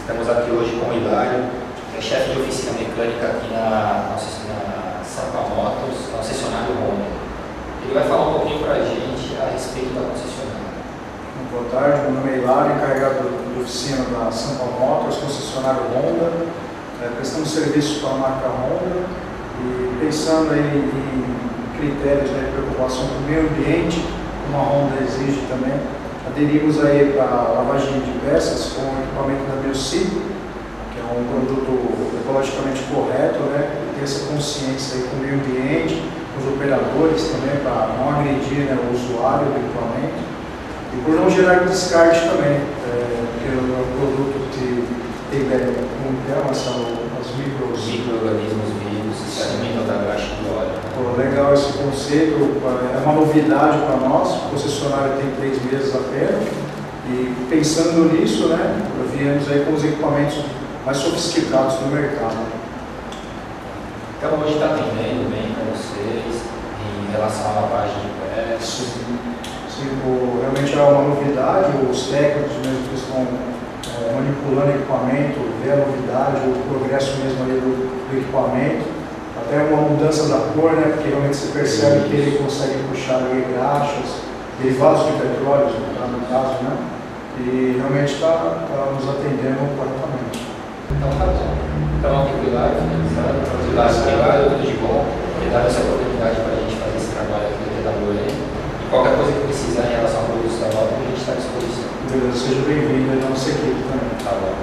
Estamos aqui hoje com o Hilário, que é chefe de oficina mecânica aqui na Sampa Motors, na concessionária Honda. Ele vai falar um pouquinho para a gente a respeito da concessionária. Boa tarde, meu nome é Hilário, encarregado de oficina da Sampa Motors, concessionária Honda. Prestamos serviço para a marca Honda e pensando aí em critérios de preocupação com o meio ambiente, como a Honda exige também, aderimos aí para a lavagem de peças com o equipamento da Biociclo, que é um produto ecologicamente correto, né? E ter essa consciência aí com o meio ambiente, com os operadores também, para não agredir, né, o usuário do equipamento. E por não gerar descarte também, porque é um produto que tem os micro-organismos vivos que se alimentam da graxa do óleo. Legal esse conceito, é uma novidade para nós. O concessionário tem 3 meses apenas e pensando nisso, né, viemos aí com os equipamentos mais sofisticados do mercado. Então hoje está atendendo bem para vocês em relação à lavagem de peças? Sim, realmente é uma novidade, os técnicos mesmo que estão manipulando o equipamento, ver a novidade, o progresso mesmo ali do equipamento, até uma mudança da cor, né, porque realmente você percebe que ele consegue puxar ali graxas, derivados de petróleo, no caso, né, e realmente está nos atendendo corretamente. Então tá bom. Então aqui com o Hilário, finalizando, obrigado, tudo de bom, por ter dado essa oportunidade para a gente fazer esse trabalho aqui no TWM. E qualquer coisa que precisar em relação a produtos da moto, a gente está à disposição. Beleza, seja bem-vindo à nossa equipe também. Tá bom.